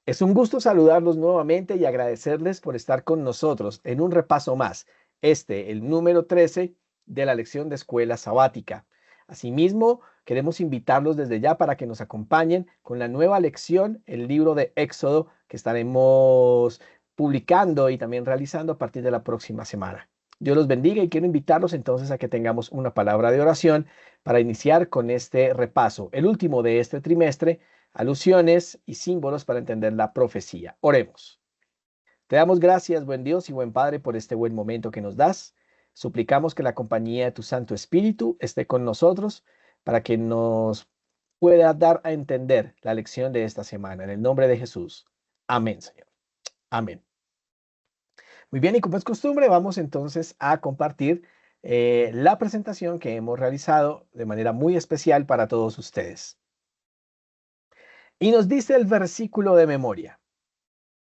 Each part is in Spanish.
Es un gusto saludarlos nuevamente y agradecerles por estar con nosotros en un repaso más, el número 13 de la lección de escuela sabática. Asimismo, queremos invitarlos desde ya para que nos acompañen con la nueva lección, el libro de Éxodo, que estaremos publicando y también realizando a partir de la próxima semana. Dios los bendiga y quiero invitarlos entonces a que tengamos una palabra de oración para iniciar con este repaso, el último de este trimestre, alusiones y símbolos para entender la profecía. Oremos. Te damos gracias, buen Dios y buen Padre, por este buen momento que nos das. Suplicamos que la compañía de tu Santo Espíritu esté con nosotros para que nos pueda dar a entender la lección de esta semana. En el nombre de Jesús. Amén, Señor. Amén. Muy bien, y como es costumbre, vamos entonces a compartir la presentación que hemos realizado de manera muy especial para todos ustedes. Y nos dice el versículo de memoria.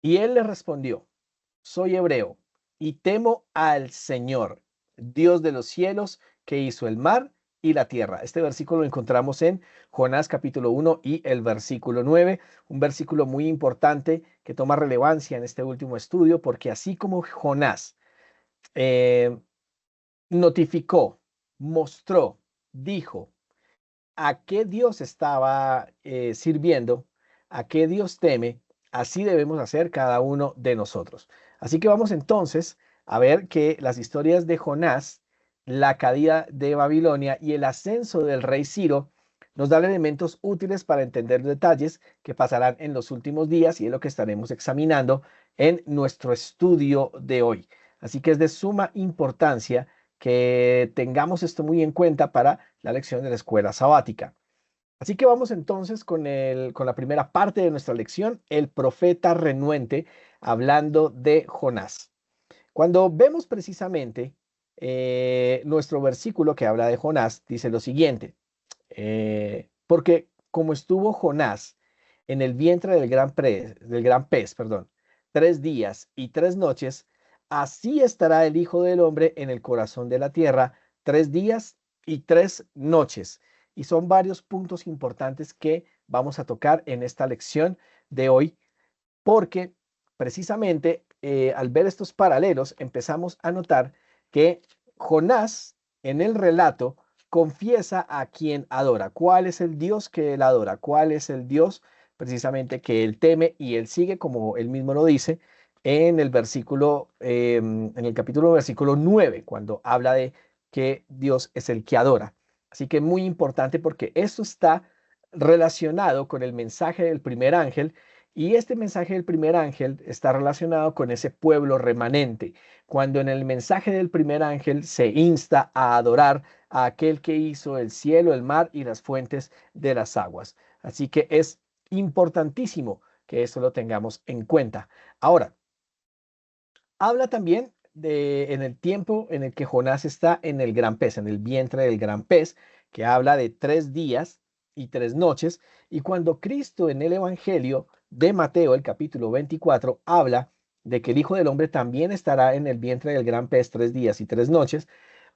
Y él le respondió: soy hebreo y temo al Señor, Dios de los cielos, que hizo el mar y la tierra. Este versículo lo encontramos en Jonás capítulo 1 y el versículo 9, un versículo muy importante que toma relevancia en este último estudio, porque así como Jonás eh, notificó, mostró, dijo a qué Dios estaba sirviendo, a qué Dios teme, así debemos hacer cada uno de nosotros. Así que vamos entonces a ver que las historias de Jonás, la caída de Babilonia y el ascenso del rey Ciro nos dan elementos útiles para entender detalles que pasarán en los últimos días y es lo que estaremos examinando en nuestro estudio de hoy. Así que es de suma importancia que tengamos esto muy en cuenta para la lección de la escuela sabática. Así que vamos entonces con la primera parte de nuestra lección, el profeta renuente, hablando de Jonás. Cuando vemos precisamente nuestro versículo que habla de Jonás, dice lo siguiente, porque como estuvo Jonás en el vientre del gran pez, perdón, 3 días y 3 noches, así estará el Hijo del Hombre en el corazón de la tierra 3 días y 3 noches. Y son varios puntos importantes que vamos a tocar en esta lección de hoy, porque precisamente al ver estos paralelos empezamos a notar que Jonás en el relato confiesa a quien adora. ¿Cuál es el Dios que él adora? ¿Cuál es el Dios precisamente que él teme y él sigue, como él mismo lo dice en el versículo, en el capítulo versículo 9, cuando habla de que Dios es el que adora? Así que muy importante porque esto está relacionado con el mensaje del primer ángel y este mensaje del primer ángel está relacionado con ese pueblo remanente, cuando en el mensaje del primer ángel se insta a adorar a aquel que hizo el cielo, el mar y las fuentes de las aguas. Así que es importantísimo que esto lo tengamos en cuenta. Ahora, habla también de en el tiempo en el que Jonás está en el gran pez, en el vientre del gran pez, que habla de 3 días y 3 noches. Y cuando Cristo en el Evangelio de Mateo, el capítulo 24, habla de que el Hijo del Hombre también estará en el vientre del gran pez 3 días y 3 noches,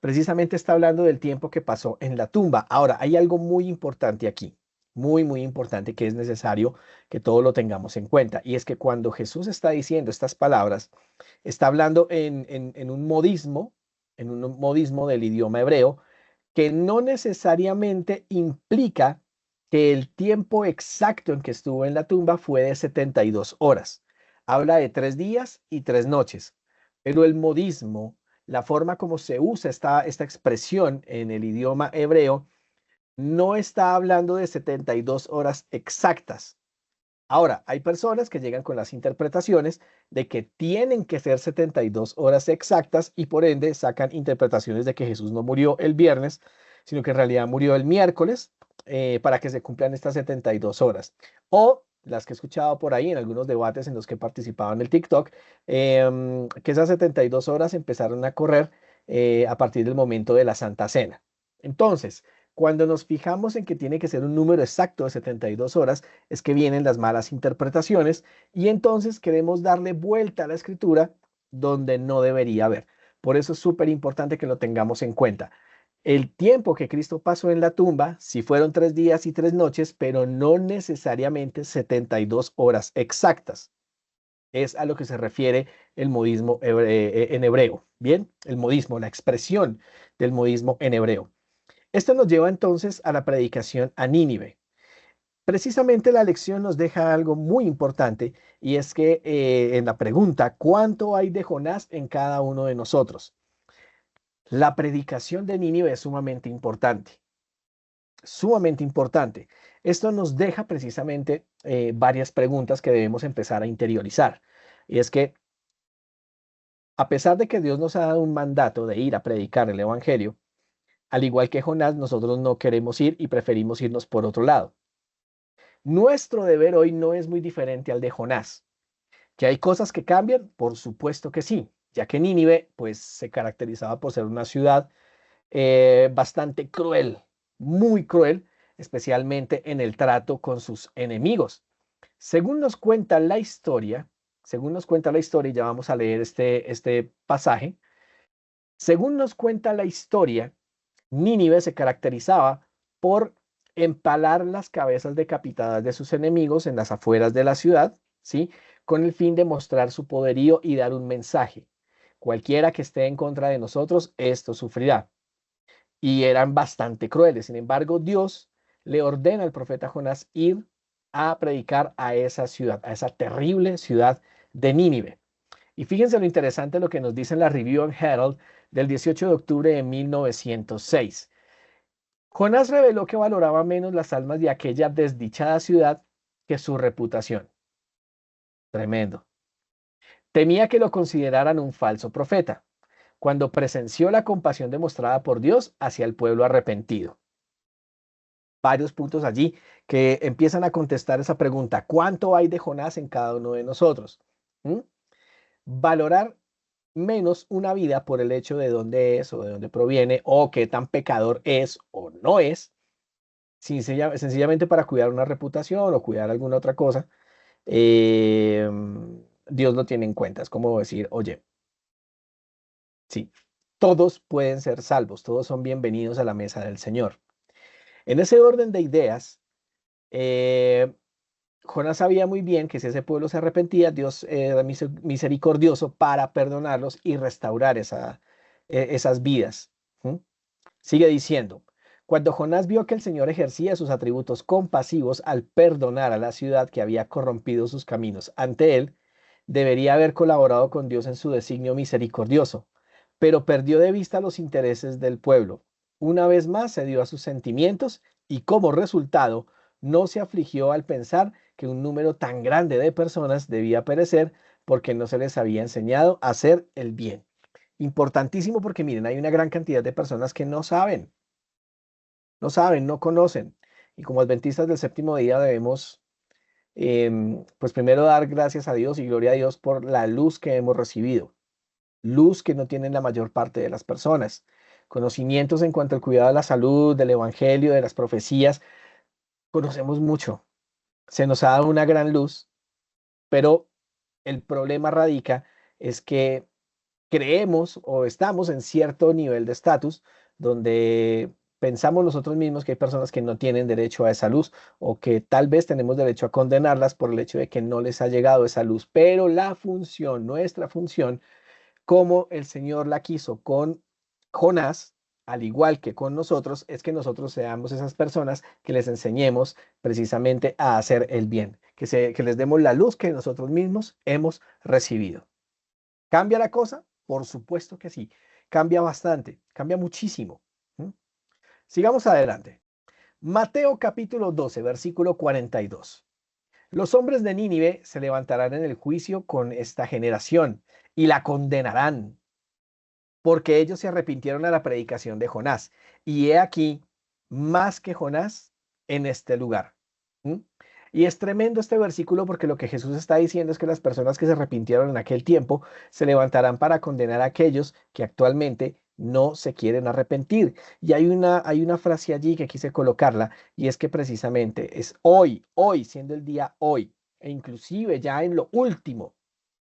precisamente está hablando del tiempo que pasó en la tumba. Ahora, hay algo muy importante aquí, muy importante, que es necesario que todo lo tengamos en cuenta. Y es que cuando Jesús está diciendo estas palabras, está hablando en un modismo del idioma hebreo, que no necesariamente implica que el tiempo exacto en que estuvo en la tumba fue de 72 horas. Habla de 3 días y 3 noches, pero el modismo, la forma como se usa esta expresión en el idioma hebreo, no está hablando de 72 horas exactas. Ahora, hay personas que llegan con las interpretaciones de que tienen que ser 72 horas exactas y por ende sacan interpretaciones de que Jesús no murió el viernes, sino que en realidad murió el miércoles, para que se cumplan estas 72 horas. O las que he escuchado por ahí en algunos debates en los que he participado en el TikTok, que esas 72 horas empezaron a correr a partir del momento de la Santa Cena. Entonces, cuando nos fijamos en que tiene que ser un número exacto de 72 horas, es que vienen las malas interpretaciones y entonces queremos darle vuelta a la escritura donde no debería haber. Por eso es súper importante que lo tengamos en cuenta. El tiempo que Cristo pasó en la tumba, sí fueron 3 días y 3 noches, pero no necesariamente 72 horas exactas. Es a lo que se refiere el modismo en hebreo. Bien, el modismo, la expresión del modismo en hebreo. Esto nos lleva entonces a la predicación a Nínive. Precisamente la lección nos deja algo muy importante y es que en la pregunta, ¿cuánto hay de Jonás en cada uno de nosotros? La predicación de Nínive es sumamente importante, sumamente importante. Esto nos deja precisamente varias preguntas que debemos empezar a interiorizar. Y es que a pesar de que Dios nos ha dado un mandato de ir a predicar el Evangelio, al igual que Jonás, nosotros no queremos ir y preferimos irnos por otro lado. Nuestro deber hoy no es muy diferente al de Jonás. ¿Que hay cosas que cambian? Por supuesto que sí, ya que Nínive pues se caracterizaba por ser una ciudad bastante cruel, muy cruel, especialmente en el trato con sus enemigos. Según nos cuenta la historia, según nos cuenta la historia, y ya vamos a leer este pasaje, según nos cuenta la historia, Nínive se caracterizaba por empalar las cabezas decapitadas de sus enemigos en las afueras de la ciudad, ¿sí? Con el fin de mostrar su poderío y dar un mensaje. Cualquiera que esté en contra de nosotros, esto sufrirá. Y eran bastante crueles. Sin embargo, Dios le ordena al profeta Jonás ir a predicar a esa ciudad, a esa terrible ciudad de Nínive. Y fíjense lo interesante lo que nos dice en la Review and Herald del 18 de octubre de 1906. Jonás reveló que valoraba menos las almas de aquella desdichada ciudad que su reputación. Tremendo. Temía que lo consideraran un falso profeta, cuando presenció la compasión demostrada por Dios hacia el pueblo arrepentido. Varios puntos allí que empiezan a contestar esa pregunta: ¿cuánto hay de Jonás en cada uno de nosotros? ¿Mm? Valorar menos una vida por el hecho de dónde es o de dónde proviene o qué tan pecador es o no es, sencillamente para cuidar una reputación o cuidar alguna otra cosa, eh, Dios lo tiene en cuenta. Es como decir, oye, sí, todos pueden ser salvos, todos son bienvenidos a la mesa del Señor. En ese orden de ideas, eh, Jonás sabía muy bien que si ese pueblo se arrepentía, Dios era misericordioso para perdonarlos y restaurar esas vidas. ¿Mm? Sigue diciendo, cuando Jonás vio que el Señor ejercía sus atributos compasivos al perdonar a la ciudad que había corrompido sus caminos ante él, debería haber colaborado con Dios en su designio misericordioso, pero perdió de vista los intereses del pueblo. Una vez más se dio a sus sentimientos y como resultado no se afligió al pensar que un número tan grande de personas debía perecer porque no se les había enseñado a hacer el bien. Importantísimo porque miren, hay una gran cantidad de personas que no saben, no conocen. Y como adventistas del séptimo día debemos, pues primero dar gracias a Dios y gloria a Dios por la luz que hemos recibido. Luz que no tienen la mayor parte de las personas. Conocimientos en cuanto al cuidado de la salud, del evangelio, de las profecías. Conocemos mucho. Se nos ha dado una gran luz, pero el problema radica es que creemos o estamos en cierto nivel de estatus donde pensamos nosotros mismos que hay personas que no tienen derecho a esa luz o que tal vez tenemos derecho a condenarlas por el hecho de que no les ha llegado esa luz. Pero la función, nuestra función, como el Señor la quiso con Jonás, al igual que con nosotros, es que nosotros seamos esas personas que les enseñemos precisamente a hacer el bien, que les demos la luz que nosotros mismos hemos recibido. ¿Cambia la cosa? Por supuesto que sí. Cambia bastante, cambia muchísimo. ¿Mm? Sigamos adelante. Mateo capítulo 12, versículo 42. Los hombres de Nínive se levantarán en el juicio con esta generación y la condenarán, porque ellos se arrepintieron a la predicación de Jonás. Y he aquí, más que Jonás en este lugar. ¿Mm? Y es tremendo este versículo porque lo que Jesús está diciendo es que las personas que se arrepintieron en aquel tiempo se levantarán para condenar a aquellos que actualmente no se quieren arrepentir. Y hay una frase allí que quise colocarla y es que precisamente es hoy, siendo el día hoy, e inclusive ya en lo último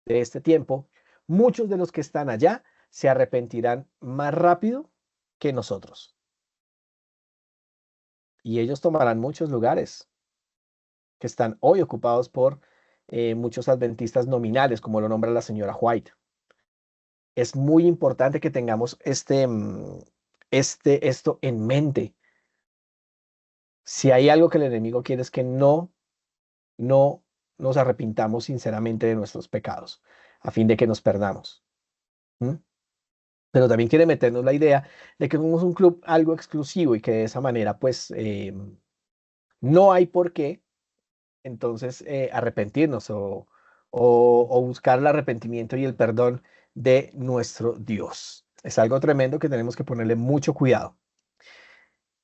de este tiempo, muchos de los que están allá se arrepentirán más rápido que nosotros. y ellos tomarán muchos lugares que están hoy ocupados por muchos adventistas nominales, como lo nombra la señora White. Es muy importante que tengamos esto en mente. Si hay algo que el enemigo quiere es que no nos arrepintamos sinceramente de nuestros pecados, a fin de que nos perdamos. ¿Mm? Pero también quiere meternos la idea de que somos un club algo exclusivo y que de esa manera, pues, no hay por qué entonces arrepentirnos o buscar el arrepentimiento y el perdón de nuestro Dios. Es algo tremendo que tenemos que ponerle mucho cuidado.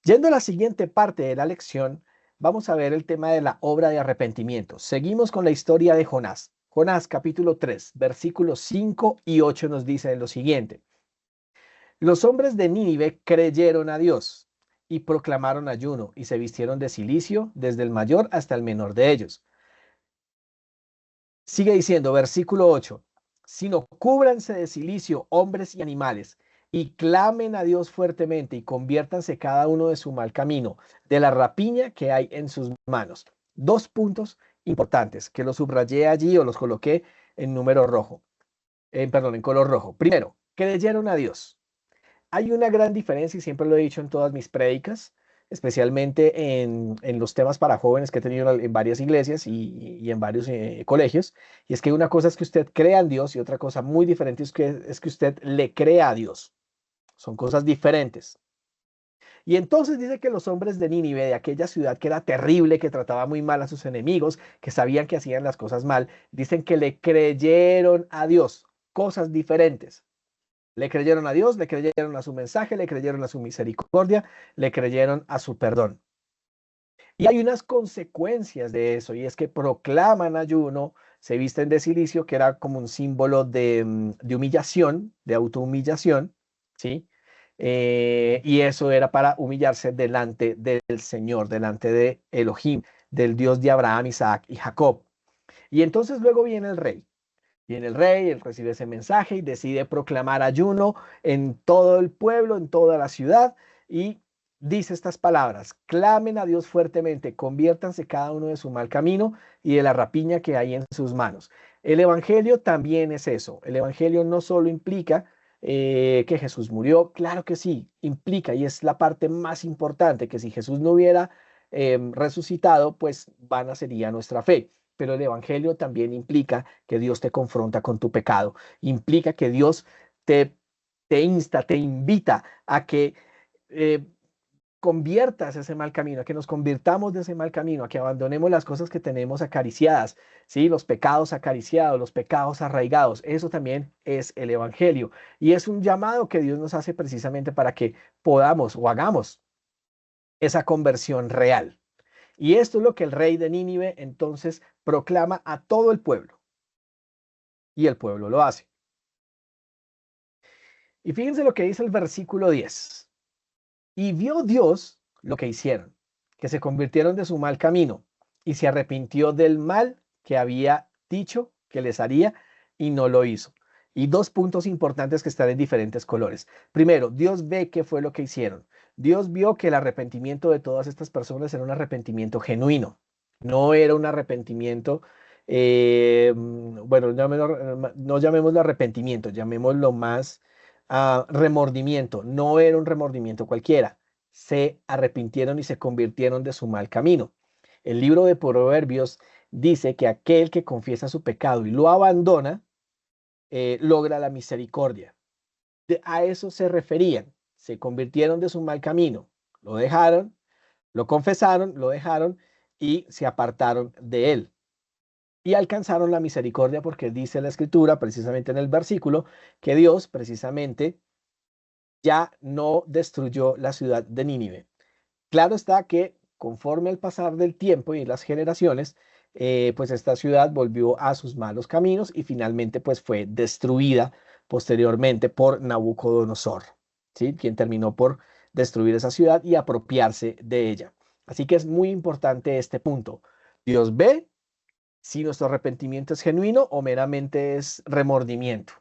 Yendo a la siguiente parte de la lección, vamos a ver el tema de la obra de arrepentimiento. Seguimos con la historia de Jonás. Jonás capítulo 3, versículos 5 y 8 nos dice lo siguiente. Los hombres de Nínive creyeron a Dios y proclamaron ayuno y se vistieron de cilicio desde el mayor hasta el menor de ellos. Sigue diciendo, versículo 8, sino cúbranse de cilicio hombres y animales y clamen a Dios fuertemente y conviértanse cada uno de su mal camino, de la rapiña que hay en sus manos. Dos puntos importantes que los subrayé allí o los coloqué en número rojo, perdón, en color rojo. Primero, creyeron a Dios. Hay una gran diferencia y siempre lo he dicho en todas mis prédicas, especialmente en los temas para jóvenes que he tenido en varias iglesias y en varios colegios. Y es que una cosa es que usted crea en Dios y otra cosa muy diferente es que usted le crea a Dios. Son cosas diferentes. Y entonces dice que los hombres de Nínive, de aquella ciudad que era terrible, que trataba muy mal a sus enemigos, que sabían que hacían las cosas mal, dicen que le creyeron a Dios. Cosas diferentes. Le creyeron a Dios, le creyeron a su mensaje, le creyeron a su misericordia, le creyeron a su perdón. Y hay unas consecuencias de eso, y es que proclaman ayuno, se visten de cilicio, que era como un símbolo de humillación, de autohumillación, ¿sí? Y eso era para humillarse delante del Señor, delante de Elohim, del Dios de Abraham, Isaac y Jacob. Y entonces luego viene el rey. Viene el rey, él recibe ese mensaje y decide proclamar ayuno en todo el pueblo, en toda la ciudad, y dice estas palabras: clamen a Dios fuertemente, conviértanse cada uno de su mal camino y de la rapiña que hay en sus manos. El evangelio también es eso. El evangelio no solo implica que Jesús murió, claro que sí, implica, y es la parte más importante, que si Jesús no hubiera resucitado, pues vana sería nuestra fe. Pero el evangelio también implica que Dios te confronta con tu pecado, implica que Dios te, te insta, te invita a que eh, conviertas ese mal camino, a que nos convirtamos de ese mal camino, a que abandonemos las cosas que tenemos acariciadas, ¿sí? Los pecados acariciados, los pecados arraigados. Eso también es el evangelio. Y es un llamado que Dios nos hace precisamente para que podamos o hagamos esa conversión real. Y esto es lo que el rey de Nínive entonces proclama a todo el pueblo. Y el pueblo lo hace. Y fíjense lo que dice el versículo 10. Y vio Dios lo que hicieron, que se convirtieron de su mal camino y se arrepintió del mal que había dicho que les haría y no lo hizo. Y dos puntos importantes que están en diferentes colores. Primero, Dios ve qué fue lo que hicieron. Dios vio que el arrepentimiento de todas estas personas era un arrepentimiento genuino. No era un arrepentimiento, bueno, no llamémoslo arrepentimiento, llamémoslo más remordimiento. No era un remordimiento cualquiera. Se arrepintieron y se convirtieron de su mal camino. El libro de Proverbios dice que aquel que confiesa su pecado y lo abandona, logra la misericordia. A eso se referían. Se convirtieron de su mal camino. Lo dejaron, lo confesaron, lo dejaron y se apartaron de él. Y alcanzaron la misericordia porque dice la escritura, precisamente en el versículo, que Dios precisamente ya no destruyó la ciudad de Nínive. Claro está que conforme al pasar del tiempo y las generaciones, pues esta ciudad volvió a sus malos caminos y finalmente pues fue destruida posteriormente por Nabucodonosor, ¿sí? Quien terminó por destruir esa ciudad y apropiarse de ella. Así que es muy importante este punto. Dios ve si nuestro arrepentimiento es genuino o meramente es remordimiento.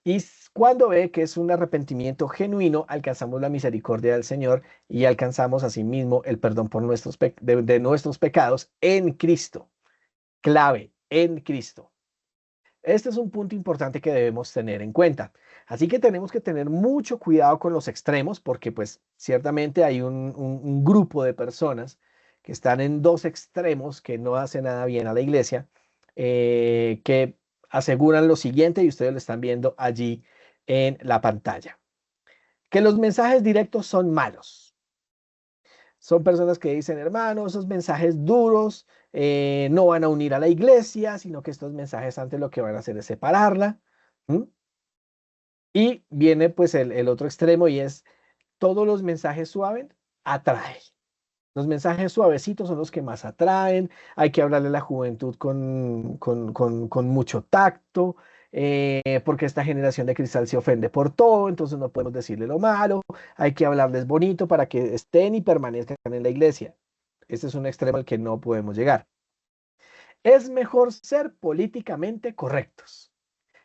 Y cuando ve que es un arrepentimiento genuino, alcanzamos la misericordia del Señor y alcanzamos asimismo el perdón por de nuestros pecados en Cristo. Clave, en Cristo. Este es un punto importante que debemos tener en cuenta. Así que tenemos que tener mucho cuidado con los extremos porque pues ciertamente hay un grupo de personas que están en dos extremos que no hacen nada bien a la iglesia, que aseguran lo siguiente y ustedes lo están viendo allí en la pantalla, que los mensajes directos son malos. Son personas que dicen, hermano, esos mensajes duros no van a unir a la iglesia, sino que estos mensajes antes lo que van a hacer es separarla. ¿Mm? Y viene pues el otro extremo y es, todos los mensajes suaves atraen. Los mensajes suavecitos son los que más atraen. Hay que hablarle a la juventud con mucho tacto, porque esta generación de cristal se ofende por todo, entonces no podemos decirle lo malo. Hay que hablarles bonito para que estén y permanezcan en la iglesia. Este es un extremo al que no podemos llegar. Es mejor ser políticamente correctos.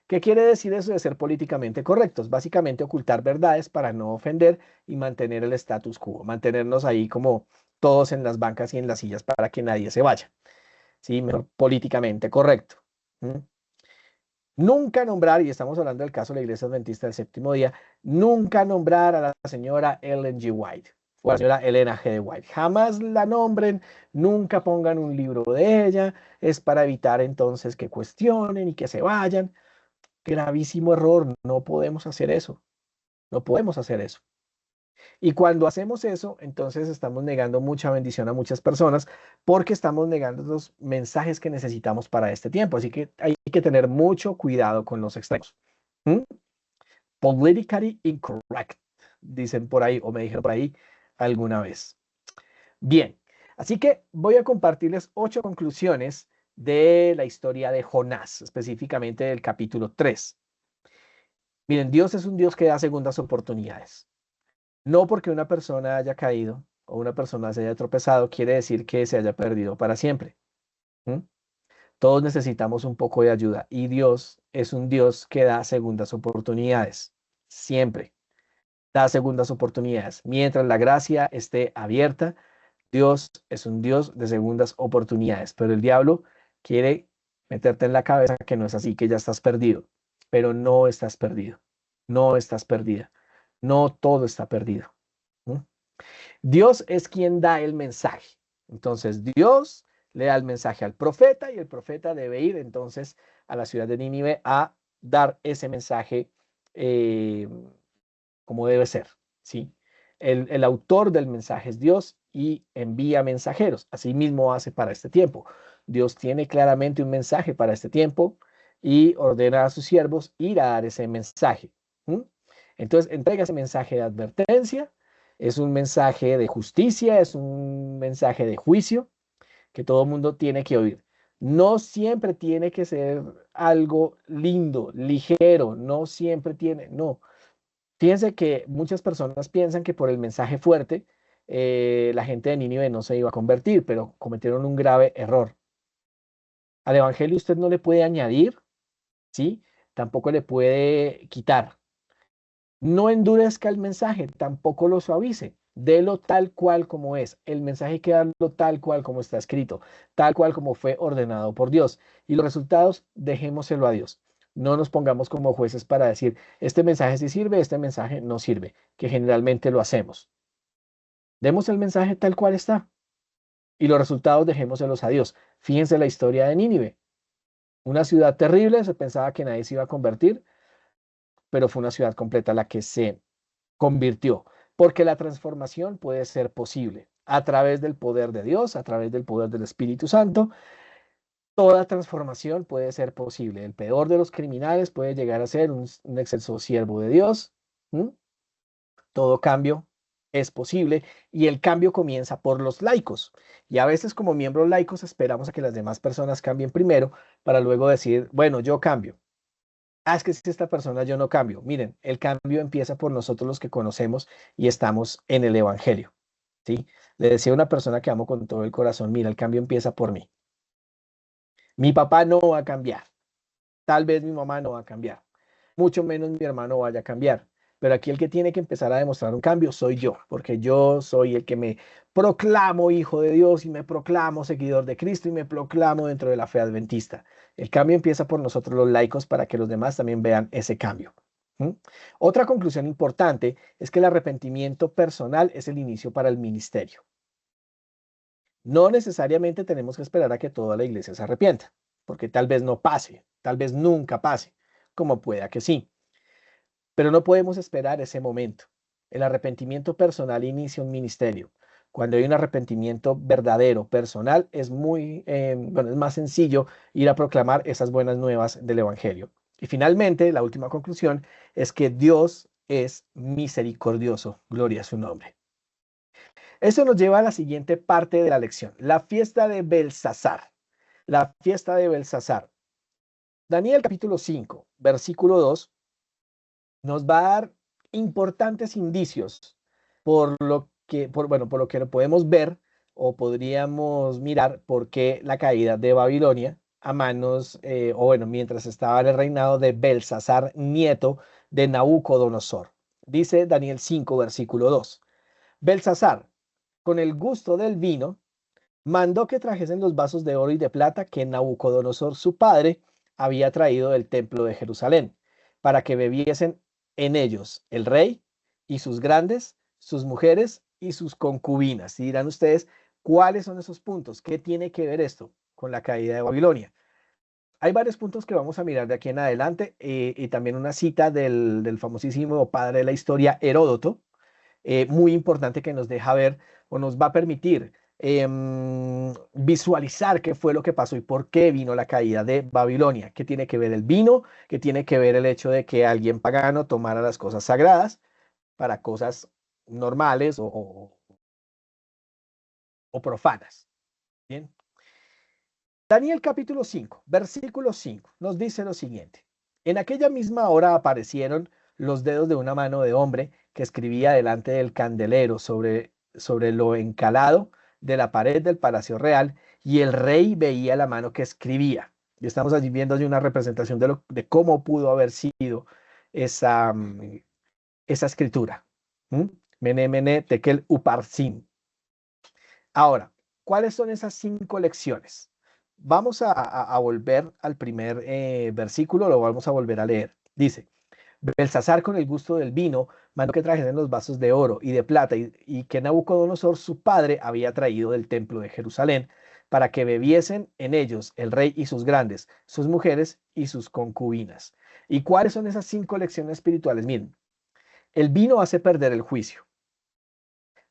¿Qué quiere decir eso de ser políticamente correctos? Básicamente ocultar verdades para no ofender y mantener el status quo, mantenernos ahí como todos en las bancas y en las sillas para que nadie se vaya. Sí, mejor políticamente correcto. ¿Mm? Nunca nombrar, y estamos hablando del caso de la Iglesia Adventista del Séptimo Día, nunca nombrar a la señora Ellen G. White o a la señora Elena G. de White. Jamás la nombren, nunca pongan un libro de ella, es para evitar entonces que cuestionen y que se vayan. Gravísimo error, no podemos hacer eso, no podemos hacer eso. Y cuando hacemos eso, entonces estamos negando mucha bendición a muchas personas porque estamos negando los mensajes que necesitamos para este tiempo. Así que hay que tener mucho cuidado con los extremos. ¿Mm? Politically incorrect, dicen por ahí o me dijeron por ahí alguna vez. Bien, así que voy a compartirles 8 conclusiones de la historia de Jonás, específicamente del capítulo 3. Miren, Dios es un Dios que da segundas oportunidades. No porque una persona haya caído o una persona se haya tropezado, quiere decir que se haya perdido para siempre. ¿Mm? Todos necesitamos un poco de ayuda y Dios es un Dios que da segundas oportunidades. Siempre da segundas oportunidades. Mientras la gracia esté abierta, Dios es un Dios de segundas oportunidades. Pero el diablo quiere meterte en la cabeza que no es así, que ya estás perdido. Pero no estás perdido. No estás perdida. No todo está perdido. ¿Mm? Dios es quien da el mensaje. Entonces Dios le da el mensaje al profeta y el profeta debe ir entonces a la ciudad de Nínive a dar ese mensaje como debe ser. ¿Sí? El autor del mensaje es Dios y envía mensajeros. Así mismo hace para este tiempo. Dios tiene claramente un mensaje para este tiempo y ordena a sus siervos ir a dar ese mensaje. ¿Mm? Entonces entrega ese mensaje de advertencia, es un mensaje de justicia, es un mensaje de juicio que todo el mundo tiene que oír. No siempre tiene que ser algo lindo, ligero, no siempre tiene, no. Fíjense que muchas personas piensan que por el mensaje fuerte la gente de Nínive no se iba a convertir, pero cometieron un grave error. Al evangelio usted no le puede añadir, ¿sí? Tampoco le puede quitar. No endurezca el mensaje, tampoco lo suavice. Delo tal cual como es. El mensaje hay que darlo tal cual como está escrito, tal cual como fue ordenado por Dios. Y los resultados, dejémoselo a Dios. No nos pongamos como jueces para decir, este mensaje sí sirve, este mensaje no sirve, que generalmente lo hacemos. Demos el mensaje tal cual está. Y los resultados dejémoselos a Dios. Fíjense la historia de Nínive. Una ciudad terrible, se pensaba que nadie se iba a convertir, pero fue una ciudad completa la que se convirtió, porque la transformación puede ser posible a través del poder de Dios, a través del poder del Espíritu Santo. Toda transformación puede ser posible. El peor de los criminales puede llegar a ser un excelso siervo de Dios. ¿Mm? Todo cambio es posible y el cambio comienza por los laicos. Y a veces como miembros laicos esperamos a que las demás personas cambien primero para luego decir, bueno, yo cambio. Ah, es que si esta persona yo no cambio. Miren, el cambio empieza por nosotros los que conocemos y estamos en el Evangelio. ¿Sí? Le decía a una persona que amo con todo el corazón, mira, el cambio empieza por mí. Mi papá no va a cambiar. Tal vez mi mamá no va a cambiar. mucho menos mi hermano vaya a cambiar. Pero aquí el que tiene que empezar a demostrar un cambio soy yo, porque yo soy el que me proclamo hijo de Dios y me proclamo seguidor de Cristo y me proclamo dentro de la fe adventista. El cambio empieza por nosotros los laicos para que los demás también vean ese cambio. ¿Mm? Otra conclusión importante es que el arrepentimiento personal es el inicio para el ministerio. No necesariamente tenemos que esperar a que toda la iglesia se arrepienta, porque tal vez no pase, tal vez nunca pase, como pueda que sí. Pero no podemos esperar ese momento. El arrepentimiento personal inicia un ministerio. Cuando hay un arrepentimiento verdadero, personal, bueno, es más sencillo ir a proclamar esas buenas nuevas del Evangelio. Y finalmente, la última conclusión es que Dios es misericordioso. Gloria a su nombre. Eso nos lleva a la siguiente parte de la lección, la fiesta de Belsasar. La fiesta de Belsasar. Daniel capítulo 5, versículo 2 nos va a dar importantes indicios por lo que podemos ver o podríamos mirar por qué la caída de Babilonia a manos, mientras estaba en el reinado de Belsasar, nieto de Nabucodonosor. Dice Daniel 5, versículo 2. Belsasar, con el gusto del vino, mandó que trajesen los vasos de oro y de plata que Nabucodonosor, su padre, había traído del templo de Jerusalén, para que bebiesen en ellos el rey y sus grandes, sus mujeres y sus concubinas. Y dirán ustedes, ¿cuáles son esos puntos? ¿Qué tiene que ver esto con la caída de Babilonia? Hay varios puntos que vamos a mirar de aquí en adelante y también una cita del famosísimo padre de la historia, Heródoto, muy importante que nos deja ver o nos va a permitir visualizar qué fue lo que pasó y por qué vino la caída de Babilonia. ¿Qué tiene que ver el vino? ¿Qué tiene que ver el hecho de que alguien pagano tomara las cosas sagradas para cosas normales o profanas? Bien. Daniel capítulo 5, versículo 5, nos dice lo siguiente. En aquella misma hora aparecieron los dedos de una mano de hombre que escribía delante del candelero sobre lo encalado de la pared del Palacio Real, y el rey veía la mano que escribía. Y estamos allí viendo una representación de cómo pudo haber sido esa, esa escritura. ¿Mm? Mene, mene, tekel, uparsin. Ahora, ¿cuáles son esas 5 lecciones? Vamos a volver al primer versículo, lo vamos a volver a leer. Dice, Belsasar, con el gusto del vino, mandó que trajesen los vasos de oro y de plata y que Nabucodonosor, su padre, había traído del templo de Jerusalén, para que bebiesen en ellos el rey y sus grandes, sus mujeres y sus concubinas. ¿Y cuáles son esas 5 lecciones espirituales? Miren, el vino hace perder el juicio.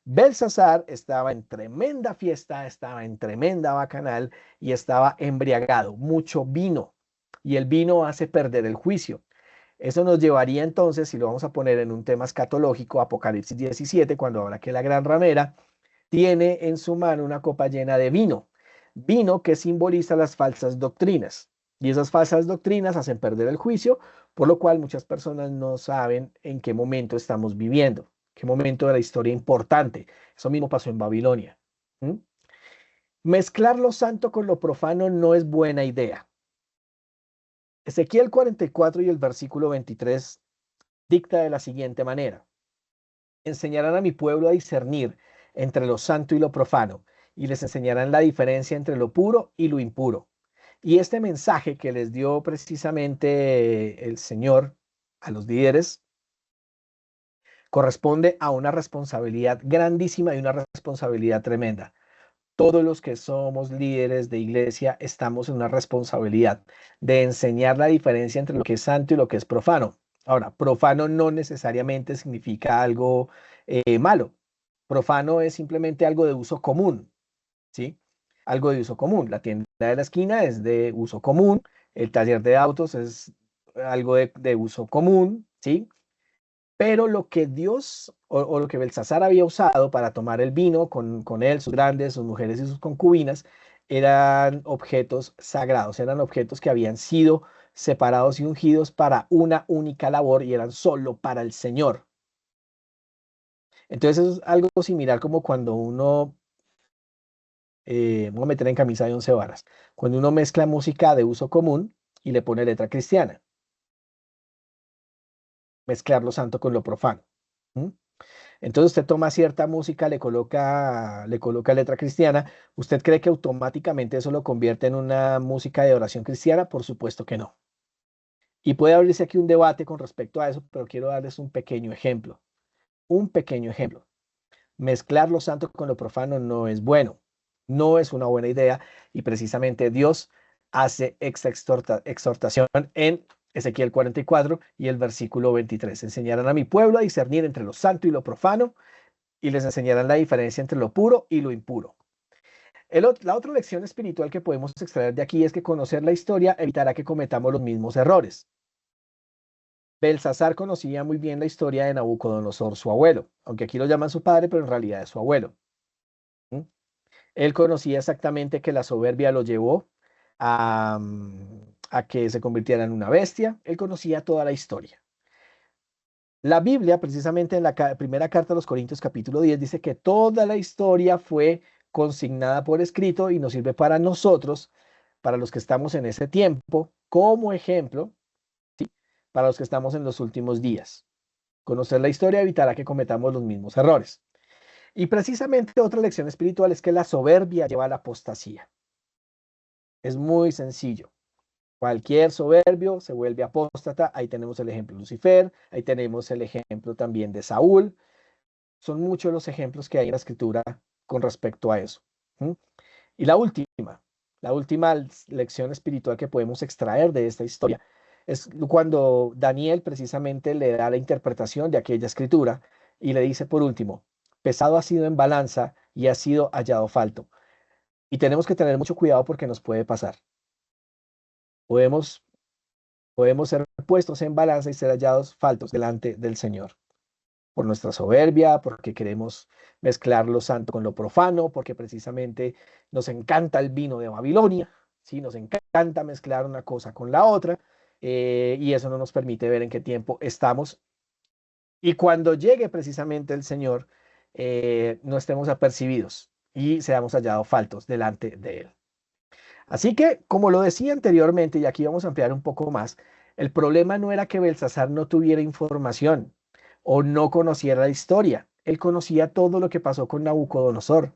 Belsasar estaba en tremenda fiesta, estaba en tremenda bacanal y estaba embriagado, mucho vino, y el vino hace perder el juicio. Eso nos llevaría entonces, si lo vamos a poner en un tema escatológico, Apocalipsis 17, cuando habla que la gran ramera tiene en su mano una copa llena de vino, vino que simboliza las falsas doctrinas. Y esas falsas doctrinas hacen perder el juicio, por lo cual muchas personas no saben en qué momento estamos viviendo, qué momento de la historia importante. Eso mismo pasó en Babilonia. ¿Mm? Mezclar lo santo con lo profano no es buena idea. Ezequiel 44 y el versículo 23 dicta de la siguiente manera. Enseñarán a mi pueblo a discernir entre lo santo y lo profano, y les enseñarán la diferencia entre lo puro y lo impuro. Y este mensaje que les dio precisamente el Señor a los líderes corresponde a una responsabilidad grandísima y una responsabilidad tremenda. Todos los que somos líderes de iglesia estamos en una responsabilidad de enseñar la diferencia entre lo que es santo y lo que es profano. Ahora, profano no necesariamente significa algo malo. Profano es simplemente algo de uso común, ¿sí? Algo de uso común. La tienda de la esquina es de uso común, el taller de autos es algo de uso común, ¿sí? Pero lo que Dios o lo que Belsasar había usado para tomar el vino con él, sus grandes, sus mujeres y sus concubinas, eran objetos sagrados, eran objetos que habían sido separados y ungidos para una única labor y eran solo para el Señor. Entonces es algo similar como cuando uno, voy a meter en camisa de 11 varas, cuando uno mezcla música de uso común y le pone letra cristiana. mezclar lo santo con lo profano. ¿Mm? Entonces usted toma cierta música, le coloca letra cristiana. ¿Usted cree que automáticamente eso lo convierte en una música de oración cristiana? Por supuesto que no. Y puede abrirse aquí un debate con respecto a eso, pero quiero darles un pequeño ejemplo. Un pequeño ejemplo. Mezclar lo santo con lo profano no es bueno. No es una buena idea. Y precisamente Dios hace esta exhortación en Ezequiel 44 y el versículo 23. Enseñarán a mi pueblo a discernir entre lo santo y lo profano y les enseñarán la diferencia entre lo puro y lo impuro. La otra lección espiritual que podemos extraer de aquí es que conocer la historia evitará que cometamos los mismos errores. Belsasar conocía muy bien la historia de Nabucodonosor, su abuelo, aunque aquí lo llaman su padre, pero en realidad es su abuelo. ¿Mm? Él conocía exactamente que la soberbia lo llevó a que se convirtiera en una bestia. Él conocía toda la historia. La Biblia, precisamente en la primera carta a los Corintios, capítulo 10, dice que toda la historia fue consignada por escrito y nos sirve para nosotros, para los que estamos en ese tiempo, como ejemplo, ¿sí? Para los que estamos en los últimos días. Conocer la historia evitará que cometamos los mismos errores. Y precisamente otra lección espiritual es que la soberbia lleva a la apostasía. Es muy sencillo. Cualquier soberbio se vuelve apóstata. Ahí tenemos el ejemplo de Lucifer, ahí tenemos el ejemplo también de Saúl. Son muchos los ejemplos que hay en la escritura con respecto a eso. ¿Mm? Y la última lección espiritual que podemos extraer de esta historia es cuando Daniel precisamente le da la interpretación de aquella escritura y le dice por último, pesado ha sido en balanza y ha sido hallado falto. Y tenemos que tener mucho cuidado porque nos puede pasar. Podemos, podemos ser puestos en balanza y ser hallados faltos delante del Señor. Por nuestra soberbia, porque queremos mezclar lo santo con lo profano, porque precisamente nos encanta el vino de Babilonia, ¿sí? Nos encanta mezclar una cosa con la otra, y eso no nos permite ver en qué tiempo estamos. Y cuando llegue precisamente el Señor, no estemos apercibidos y seamos hallados faltos delante de Él. Así que, como lo decía anteriormente, y aquí vamos a ampliar un poco más, el problema no era que Belsasar no tuviera información o no conociera la historia. Él conocía todo lo que pasó con Nabucodonosor.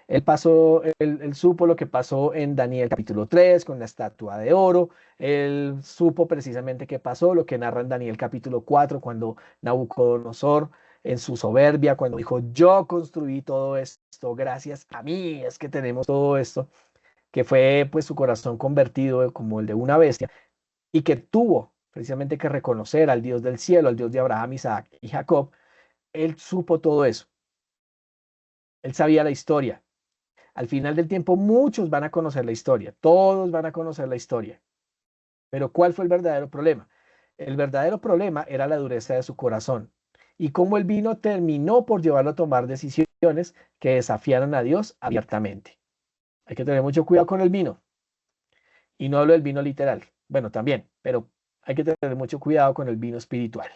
Él supo lo que pasó en Daniel capítulo 3 con la estatua de oro. Él supo precisamente qué pasó, lo que narra en Daniel capítulo 4 cuando Nabucodonosor en su soberbia, cuando dijo, yo construí todo esto, gracias a mí es que tenemos todo esto, que fue pues su corazón convertido como el de una bestia y que tuvo precisamente que reconocer al Dios del cielo, al Dios de Abraham, Isaac y Jacob. Él supo todo eso, él sabía la historia. Al final del tiempo muchos van a conocer la historia, todos van a conocer la historia. Pero ¿cuál fue el verdadero problema? El verdadero problema era la dureza de su corazón y cómo el vino terminó por llevarlo a tomar decisiones que desafiaron a Dios abiertamente. Hay que tener mucho cuidado con el vino. Y no hablo del vino literal. Bueno, también, pero hay que tener mucho cuidado con el vino espiritual.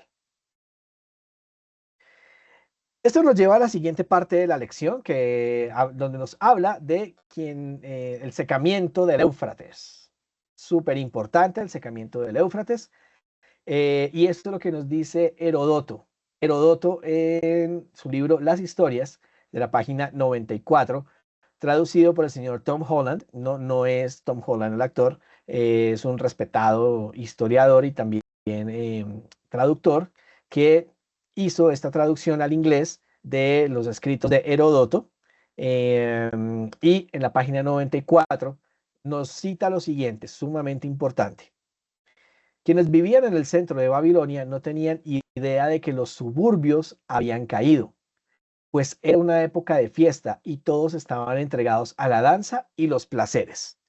Esto nos lleva a la siguiente parte de la lección, donde nos habla de el secamiento del Éufrates. Súper importante el secamiento del Éufrates. Y esto es lo que nos dice Herodoto. Herodoto en su libro Las Historias, de la página 94, traducido por el señor Tom Holland. No, no es Tom Holland el actor, es un respetado historiador y también traductor que hizo esta traducción al inglés de los escritos de Heródoto. Y en la página 94 nos cita lo siguiente, sumamente importante. Quienes vivían en el centro de Babilonia no tenían idea de que los suburbios habían caído, pues era una época de fiesta y todos estaban entregados a la danza y los placeres.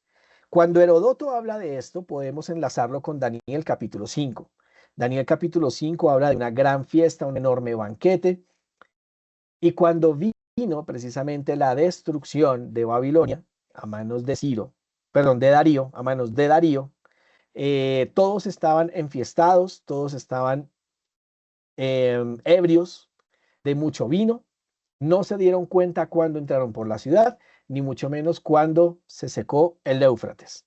Cuando Herodoto habla de esto, podemos enlazarlo con Daniel capítulo 5. Daniel capítulo 5 habla de una gran fiesta, un enorme banquete, y cuando vino precisamente la destrucción de Babilonia a manos de de Darío, a manos de Darío, todos estaban enfiestados, todos estaban ebrios de mucho vino, no se dieron cuenta cuando entraron por la ciudad, ni mucho menos cuando se secó el Éufrates.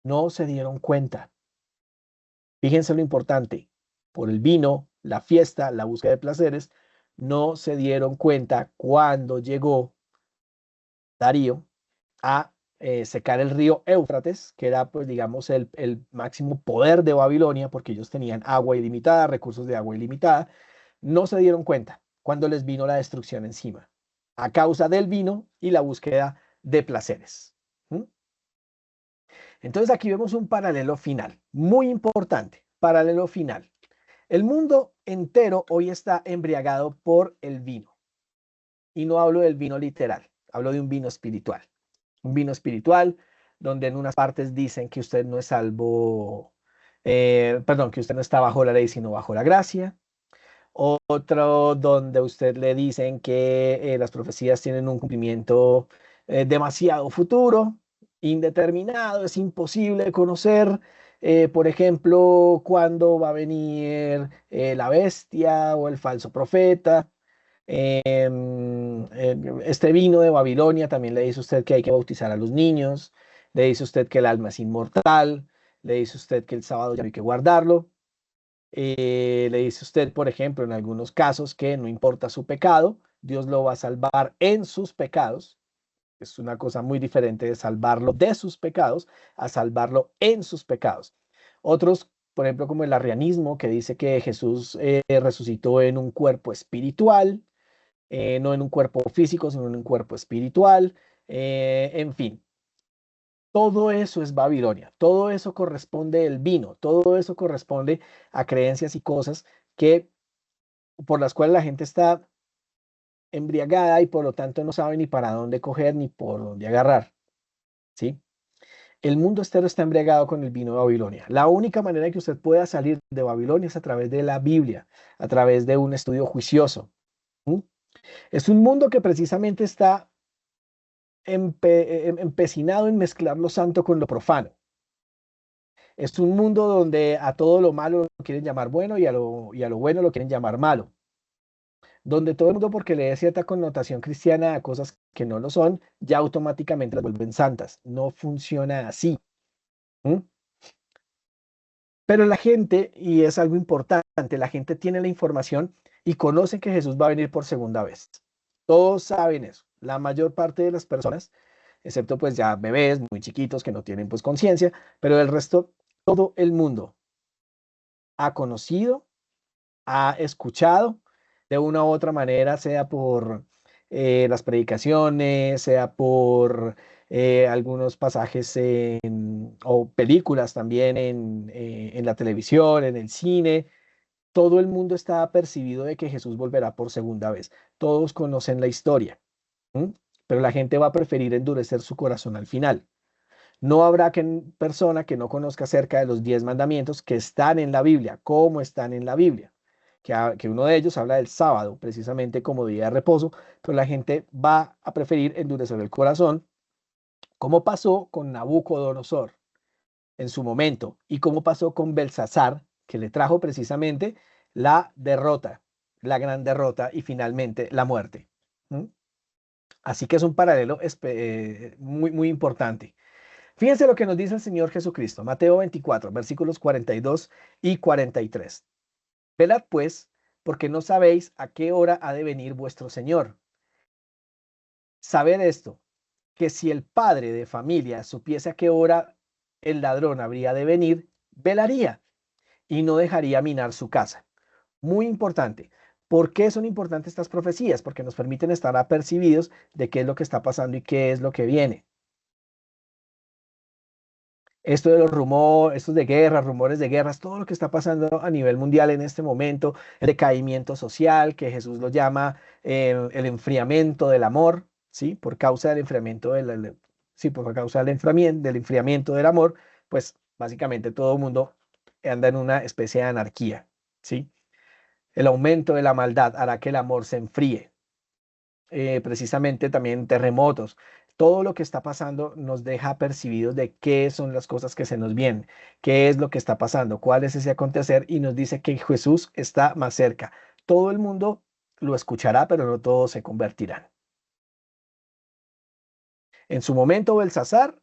No se dieron cuenta. Fíjense lo importante, por el vino, la fiesta, la búsqueda de placeres, no se dieron cuenta cuando llegó Darío a secar el río Éufrates, que era, pues, digamos, el máximo poder de Babilonia, porque ellos tenían agua ilimitada, recursos de agua ilimitada. No se dieron cuenta cuando les vino la destrucción encima, a causa del vino y la búsqueda de placeres. ¿Mm? Entonces aquí vemos un paralelo final, muy importante, paralelo final. El mundo entero hoy está embriagado por el vino. Y no hablo del vino literal, hablo de un vino espiritual. Un vino espiritual donde en unas partes dicen que usted no es salvo, perdón, que usted no está bajo la ley, sino bajo la gracia. Otro donde usted le dicen que las profecías tienen un cumplimiento demasiado futuro, indeterminado, es imposible conocer, por ejemplo, cuándo va a venir la bestia o el falso profeta. Este vino de Babilonia también le dice usted que hay que bautizar a los niños, le dice usted que el alma es inmortal, le dice usted que el sábado ya no hay que guardarlo. Le dice usted, por ejemplo, en algunos casos que no importa su pecado, Dios lo va a salvar en sus pecados. Es una cosa muy diferente de salvarlo de sus pecados a salvarlo en sus pecados. Otros, por ejemplo, como el arrianismo, que dice que Jesús resucitó en un cuerpo espiritual, no en un cuerpo físico, sino en un cuerpo espiritual. En fin, todo eso es Babilonia, todo eso corresponde al vino, todo eso corresponde a creencias y cosas que por las cuales la gente está embriagada y por lo tanto no sabe ni para dónde coger ni por dónde agarrar, ¿sí? El mundo entero está embriagado con el vino de Babilonia. La única manera que usted pueda salir de Babilonia es a través de la Biblia, a través de un estudio juicioso. ¿Mm? Es un mundo que precisamente está empecinado en mezclar lo santo con lo profano. Es un mundo donde a todo lo malo lo quieren llamar bueno y a lo bueno lo quieren llamar malo. Donde todo el mundo, porque le dé cierta connotación cristiana a cosas que no lo son, ya automáticamente las vuelven santas. No funciona así. ¿Mm? Pero la gente, y es algo importante, la gente tiene la información y conoce que Jesús va a venir por segunda vez. Todos saben eso. La mayor parte de las personas, excepto pues ya bebés muy chiquitos que no tienen pues conciencia, pero el resto, todo el mundo ha conocido, ha escuchado de una u otra manera, sea por las predicaciones, sea por algunos pasajes o películas también en la televisión, en el cine. Todo el mundo está apercibido de que Jesús volverá por segunda vez. Todos conocen la historia, ¿m? Pero la gente va a preferir endurecer su corazón al final. No habrá persona que no conozca acerca de los 10 mandamientos que están en la Biblia, cómo están en la Biblia. Que uno de ellos habla del sábado, precisamente como día de reposo, pero la gente va a preferir endurecer el corazón, como pasó con Nabucodonosor en su momento y como pasó con Belsasar, que le trajo precisamente la derrota, la gran derrota y finalmente la muerte. ¿Mm? Así que es un paralelo muy, muy importante. Fíjense lo que nos dice el Señor Jesucristo, Mateo 24, versículos 42 y 43. Velad pues, porque no sabéis a qué hora ha de venir vuestro Señor. Sabed esto, que si el padre de familia supiese a qué hora el ladrón habría de venir, velaría y no dejaría minar su casa. Muy importante. ¿Por qué son importantes estas profecías? Porque nos permiten estar apercibidos de qué es lo que está pasando y qué es lo que viene. Esto de los rumores, estos de guerras, rumores de guerras, todo lo que está pasando a nivel mundial en este momento, el decaimiento social, que Jesús lo llama el enfriamiento del amor, ¿sí? Por causa del enfriamiento sí, por causa del enfriamiento del amor, pues básicamente todo el mundo anda en una especie de anarquía, ¿sí? El aumento de la maldad hará que el amor se enfríe, precisamente también terremotos. Todo lo que está pasando nos deja percibidos de qué son las cosas que se nos vienen, qué es lo que está pasando, cuál es ese acontecer y nos dice que Jesús está más cerca. Todo el mundo lo escuchará, pero no todos se convertirán. En su momento, Belsasar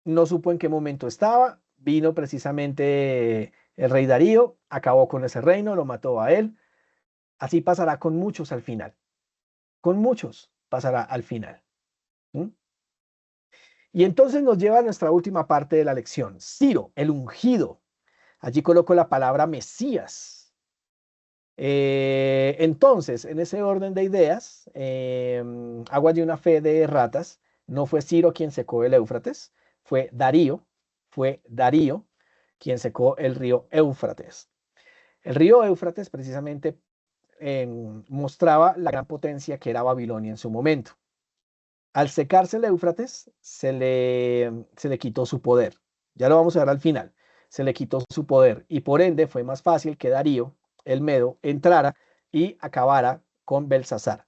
no supo en qué momento estaba, vino precisamente El rey Darío acabó con ese reino, lo mató a él. Así pasará con muchos al final. Con muchos pasará al final. ¿Mm? Y entonces nos lleva a nuestra última parte de la lección. Ciro, el ungido. Allí coloco la palabra Mesías. Entonces, en ese orden de ideas, hago allí una fe de ratas. No fue Ciro quien secó el Éufrates, fue Darío quien secó el río Éufrates. El río Éufrates precisamente mostraba la gran potencia que era Babilonia en su momento. Al secarse el Éufrates, se le quitó su poder. Ya lo vamos a ver al final. Se le quitó su poder y por ende fue más fácil que Darío, el Medo, entrara y acabara con Belsasar.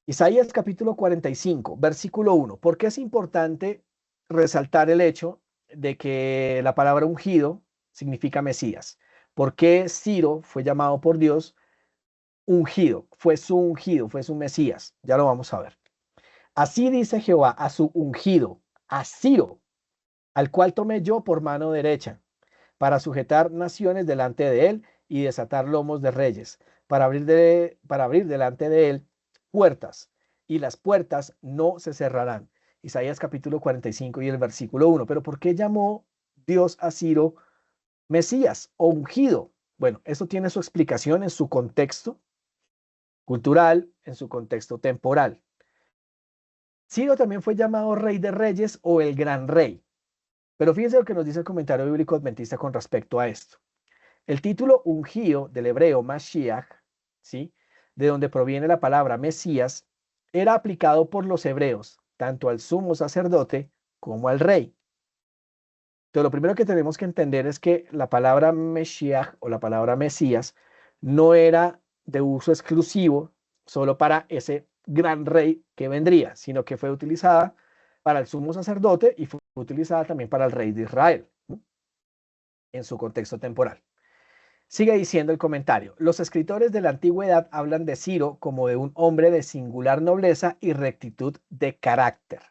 Isaías capítulo 45, versículo 1. ¿Por qué es importante resaltar el hecho de que la palabra ungido significa Mesías? ¿Por qué Ciro fue llamado por Dios ungido? Fue su Mesías. Ya lo vamos a ver. Así dice Jehová a su ungido, a Ciro, al cual tomé yo por mano derecha, para sujetar naciones delante de él y desatar lomos de reyes, para abrir delante de él puertas, y las puertas no se cerrarán. Isaías capítulo 45 y el versículo 1. Pero ¿por qué llamó Dios a Ciro Mesías o ungido? Bueno, eso tiene su explicación en su contexto cultural, en su contexto temporal. Ciro también fue llamado Rey de Reyes o el Gran Rey. Pero fíjense lo que nos dice el comentario bíblico adventista con respecto a esto. El título ungido del hebreo Mashiach, ¿sí?, de donde proviene la palabra Mesías, era aplicado por los hebreos tanto al sumo sacerdote como al rey. Entonces, lo primero que tenemos que entender es que la palabra Mashiach o la palabra Mesías no era de uso exclusivo solo para ese gran rey que vendría, sino que fue utilizada para el sumo sacerdote y fue utilizada también para el rey de Israel, ¿no?, en su contexto temporal. Sigue diciendo el comentario. Los escritores de la antigüedad hablan de Ciro como de un hombre de singular nobleza y rectitud de carácter.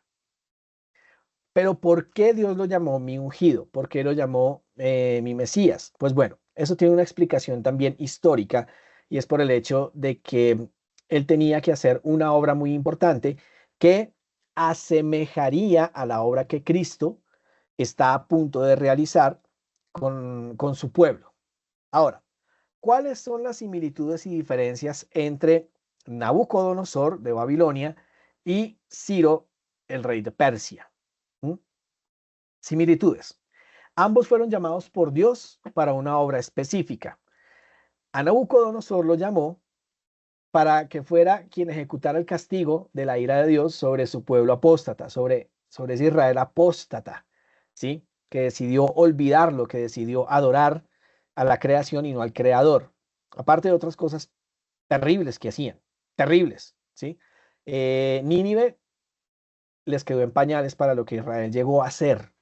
Pero ¿por qué Dios lo llamó mi ungido? ¿Por qué lo llamó mi Mesías? Pues bueno, eso tiene una explicación también histórica y es por el hecho de que él tenía que hacer una obra muy importante que asemejaría a la obra que Cristo está a punto de realizar con su pueblo. Ahora, ¿cuáles son las similitudes y diferencias entre Nabucodonosor de Babilonia y Ciro, el rey de Persia? ¿Mm? Similitudes. Ambos fueron llamados por Dios para una obra específica. A Nabucodonosor lo llamó para que fuera quien ejecutara el castigo de la ira de Dios sobre su pueblo apóstata, sobre ese Israel apóstata, ¿sí?, que decidió olvidarlo, que decidió adorar a la creación y no al creador. Aparte de otras cosas terribles que hacían, terribles, ¿sí? Nínive les quedó en pañales para lo que Israel llegó a hacer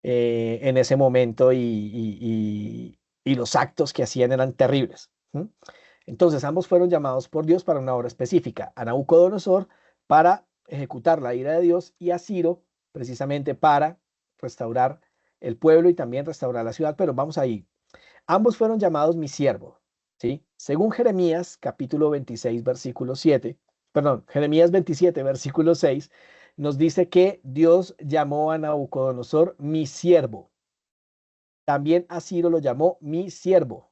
en ese momento y los actos que hacían eran terribles. ¿Sí? Entonces ambos fueron llamados por Dios para una obra específica. A Nabucodonosor para ejecutar la ira de Dios y a Ciro precisamente para restaurar el pueblo y también restaurar la ciudad. Pero vamos ahí. Ambos fueron llamados mi siervo. ¿Sí? Según Jeremías capítulo 26 versículo 7, perdón, Jeremías 27 versículo 6, nos dice que Dios llamó a Nabucodonosor mi siervo. También a Ciro lo llamó mi siervo.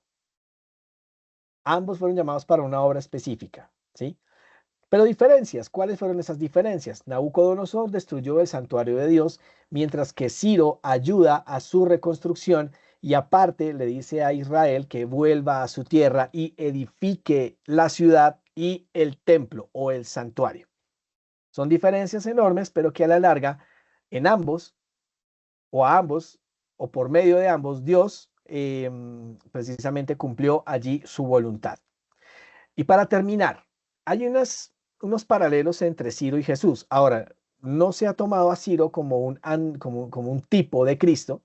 Ambos fueron llamados para una obra específica, ¿sí? Pero diferencias, ¿cuáles fueron esas diferencias? Nabucodonosor destruyó el santuario de Dios, mientras que Ciro ayuda a su reconstrucción y aparte le dice a Israel que vuelva a su tierra y edifique la ciudad y el templo o el santuario. Son diferencias enormes, pero que a la larga en ambos o a ambos o por medio de ambos Dios precisamente cumplió allí su voluntad. Y para terminar, hay unos paralelos entre Ciro y Jesús. Ahora, no se ha tomado a Ciro como un tipo de Cristo.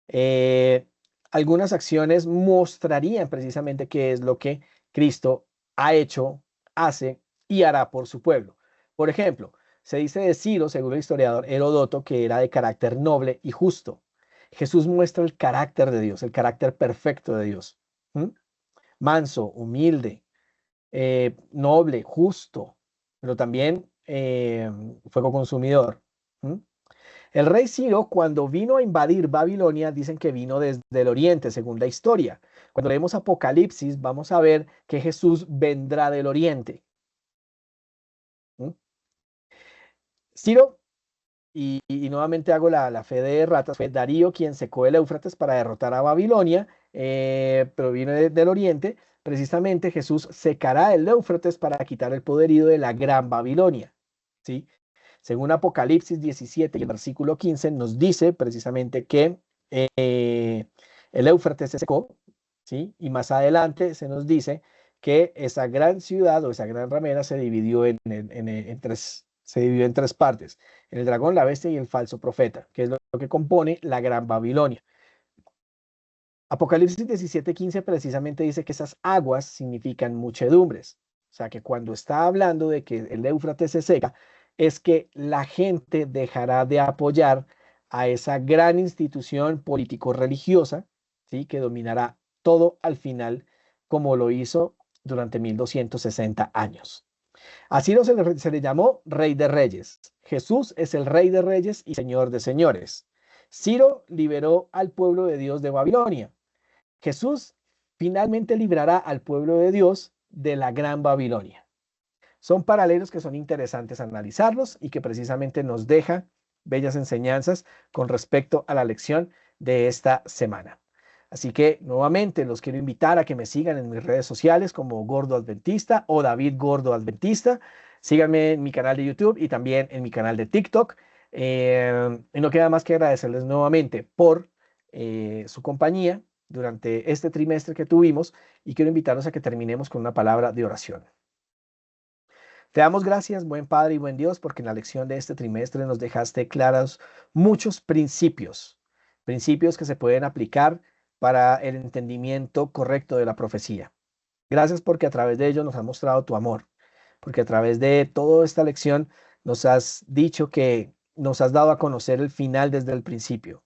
Eh, Algunas acciones mostrarían precisamente qué es lo que Cristo ha hecho, hace y hará por su pueblo. Por ejemplo, se dice de Ciro, según el historiador Heródoto, que era de carácter noble y justo. Jesús muestra el carácter de Dios, el carácter perfecto de Dios. ¿Mm? Manso, humilde, noble, justo, pero también fuego consumidor. ¿Mm? El rey Ciro, cuando vino a invadir Babilonia, dicen que vino desde el oriente, según la historia. Cuando leemos Apocalipsis, vamos a ver que Jesús vendrá del oriente. ¿Mm? Ciro, y nuevamente hago la fe de ratas, fue Darío quien secó el Éufrates para derrotar a Babilonia, pero vino del oriente. Precisamente Jesús secará el Éufrates para quitar el poderío de la gran Babilonia. ¿Sí? Según Apocalipsis 17 y el versículo 15 nos dice precisamente que el Éufrates se secó, ¿sí? Y más adelante se nos dice que esa gran ciudad o esa gran ramera se dividió se dividió en tres partes: el dragón, la bestia y el falso profeta, que es lo que compone la gran Babilonia. Apocalipsis 17:15 precisamente dice que esas aguas significan muchedumbres. O sea que cuando está hablando de que el Éufrates se seca, es que la gente dejará de apoyar a esa gran institución político-religiosa, ¿sí? Que dominará todo al final, como lo hizo durante 1260 años. A Ciro se le llamó Rey de Reyes. Jesús es el Rey de Reyes y Señor de Señores. Ciro liberó al pueblo de Dios de Babilonia. Jesús finalmente librará al pueblo de Dios de la gran Babilonia. Son paralelos que son interesantes analizarlos y que precisamente nos deja bellas enseñanzas con respecto a la lección de esta semana. Así que nuevamente los quiero invitar a que me sigan en mis redes sociales como Gordo Adventista o David Gordo Adventista. Síganme en mi canal de YouTube y también en mi canal de TikTok. Y no queda más que agradecerles nuevamente por su compañía durante este trimestre que tuvimos, y quiero invitarlos a que terminemos con una palabra de oración. Te damos gracias, buen Padre y buen Dios, porque en la lección de este trimestre nos dejaste claros muchos principios, principios que se pueden aplicar para el entendimiento correcto de la profecía. Gracias porque a través de ello nos has mostrado tu amor, porque a través de toda esta lección nos has dicho que nos has dado a conocer el final desde el principio.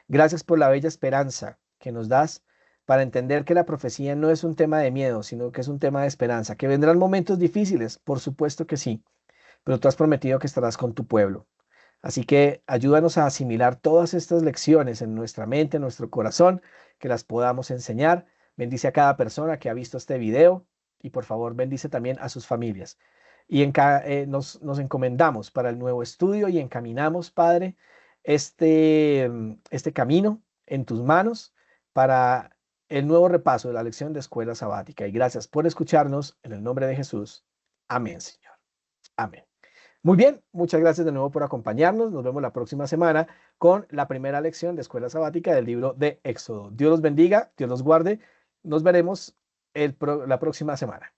Gracias por la bella esperanza que nos das para entender que la profecía no es un tema de miedo, sino que es un tema de esperanza, que vendrán momentos difíciles, por supuesto que sí, pero tú has prometido que estarás con tu pueblo. Así que ayúdanos a asimilar todas estas lecciones en nuestra mente, en nuestro corazón, que las podamos enseñar. Bendice a cada persona que ha visto este video y por favor bendice también a sus familias. Y nos encomendamos para el nuevo estudio y encaminamos, Padre, este camino en tus manos para el nuevo repaso de la lección de escuela sabática. Y gracias por escucharnos en el nombre de Jesús. Amén, Señor. Amén. Muy bien, muchas gracias de nuevo por acompañarnos. Nos vemos la próxima semana con la primera lección de escuela sabática del libro de Éxodo. Dios los bendiga, Dios los guarde. Nos veremos la próxima semana.